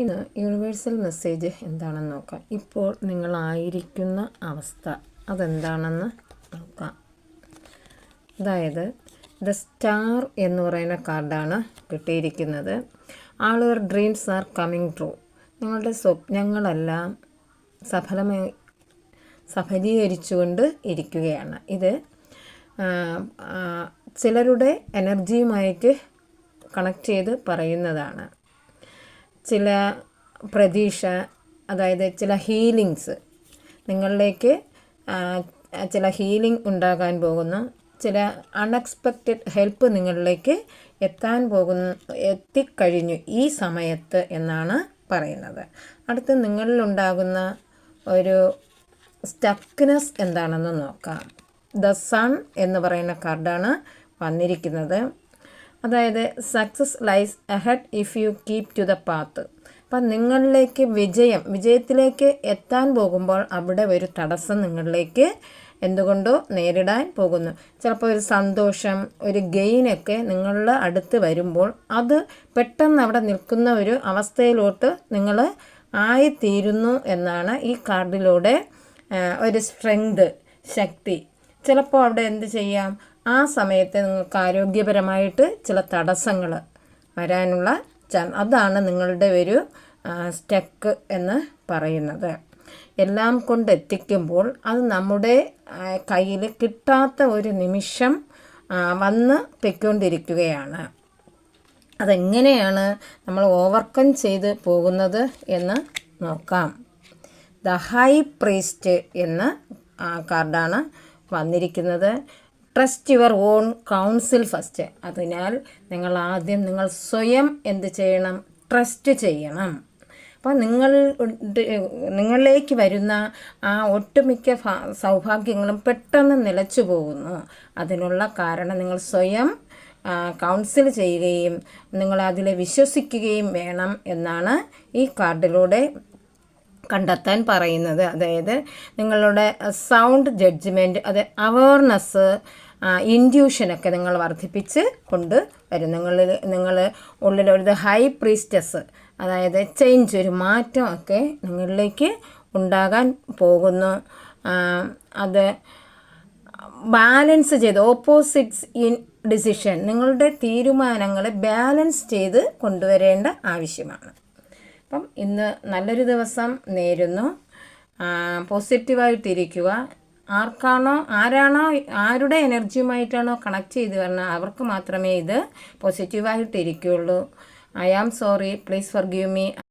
ഇന്ന് universal message എന്താണെന്ന് നോക്കാം. ഇപ്പോൾ നിങ്ങളായിരിക്കുന്ന അവസ്ഥ അതെന്താണെന്ന് നോക്കാം. അതായത് ദ സ്റ്റാർ എന്ന് പറയുന്ന കാർഡാണ് കിട്ടിയിരിക്കുന്നത്. ആൾ your dreams are coming true. നിങ്ങളുടെ സ്വപ്നങ്ങളെല്ലാം സഫലീകരിച്ചുകൊണ്ട് ഇരിക്കുകയാണ്. ഇത് ചിലരുടെ എനർജിയുമായിട്ട് കണക്ട് ചെയ്ത് പറയുന്നതാണ്. ചില പ്രതീക്ഷ, അതായത് ചില ഹീലിങ്സ് നിങ്ങളിലേക്ക്, ചില ഹീലിംഗ് ഉണ്ടാകാൻ പോകുന്നു. ചില അൺഎക്സ്പെക്റ്റഡ് ഹെൽപ്പ് നിങ്ങളിലേക്ക് എത്തിക്കഴിഞ്ഞു ഈ സമയത്ത് എന്നാണ് പറയുന്നത്. അടുത്ത് നിങ്ങളിലുണ്ടാകുന്ന ഒരു സ്റ്റക്നെസ് എന്താണെന്ന് നോക്കാം. ദ സൺ എന്ന് പറയുന്ന കാർഡാണ് വന്നിരിക്കുന്നത്. അതായത് success lies ahead if you keep to the path. അപ്പം നിങ്ങളിലേക്ക് വിജയത്തിലേക്ക് എത്താൻ പോകുമ്പോൾ അവിടെ ഒരു തടസ്സം നിങ്ങളിലേക്ക് എന്തുകൊണ്ടോ നേരിടാൻ പോകുന്നു. ചിലപ്പോൾ ഒരു സന്തോഷം, ഒരു ഗെയിനൊക്കെ നിങ്ങളുടെ അടുത്ത് വരുമ്പോൾ അത് പെട്ടെന്ന് അവിടെ നിൽക്കുന്ന ഒരു അവസ്ഥയിലോട്ട് നിങ്ങൾ ആയിത്തീരുന്നു എന്നാണ് ഈ കാർഡിലൂടെ ഒരു സ്ട്രെങ്ത്, ശക്തി. ചിലപ്പോൾ അവിടെ എന്ത് ചെയ്യാം, ആ സമയത്ത് നിങ്ങൾക്ക് ആരോഗ്യപരമായിട്ട് ചില തടസ്സങ്ങൾ വരാനുള്ള അതാണ് നിങ്ങളുടെ ഒരു സ്റ്റക്ക് എന്ന് പറയുന്നത്. എല്ലാം കൊണ്ടെത്തിക്കുമ്പോൾ അത് നമ്മുടെ കയ്യിൽ കിട്ടാത്ത ഒരു നിമിഷം വന്ന് പൊയ്ക്കൊണ്ടിരിക്കുകയാണ്. അതെങ്ങനെയാണ് നമ്മൾ ഓവർകം ചെയ്ത് പോകുന്നത് എന്ന് നോക്കാം. ദ ഹൈ പ്രീസ്റ്റ് എന്ന കാർഡാണ് വന്നിരിക്കുന്നത്. Trust your own council first. അതിനാൽ നിങ്ങൾ സ്വയം എന്ത് ചെയ്യണം, ട്രസ്റ്റ് ചെയ്യണം. അപ്പോൾ നിങ്ങളിലേക്ക് വരുന്ന ആ ഒട്ടുമിക്ക സൗഭാഗ്യങ്ങളും പെട്ടെന്ന് നിലച്ചു പോകുന്നു. അതിനുള്ള കാരണം നിങ്ങൾ സ്വയം കൗൺസിൽ ചെയ്യുകയും നിങ്ങൾ അതിൽ വിശ്വസിക്കുകയും വേണം എന്നാണ് ഈ കാർഡിലൂടെ കണ്ടെത്താൻ പറയുന്നത്. അതായത് നിങ്ങളുടെ സൗണ്ട് ജഡ്ജ്മെൻറ്റ്, അത് അവയർനെസ്, ഇൻറ്റ്യൂഷനൊക്കെ നിങ്ങൾ വർദ്ധിപ്പിച്ച് കൊണ്ടുവരും. നിങ്ങൾ ഉള്ളിലൊരു ഹൈ പ്രീസ്റ്റസ്, അതായത് ചേഞ്ച്, ഒരു മാറ്റമൊക്കെ നിങ്ങളിലേക്ക് ഉണ്ടാകാൻ പോകുന്നു. അത് ബാലൻസ് ചെയ്ത് ഓപ്പോസിറ്റ്സ് ഇൻ ഡിസിഷൻ, നിങ്ങളുടെ തീരുമാനങ്ങളെ ബാലൻസ് ചെയ്ത് കൊണ്ടുവരേണ്ട ആവശ്യമാണ്. അപ്പം ഇന്ന് നല്ലൊരു ദിവസം നേരുന്നു. പോസിറ്റീവായിട്ടിരിക്കുക. ആരുടെ എനർജിയുമായിട്ടാണോ കണക്ട് ചെയ്ത് വരണം അവർക്ക് മാത്രമേ ഇത് പോസിറ്റീവായിട്ടിരിക്കുകയുള്ളൂ. I am sorry, please forgive me.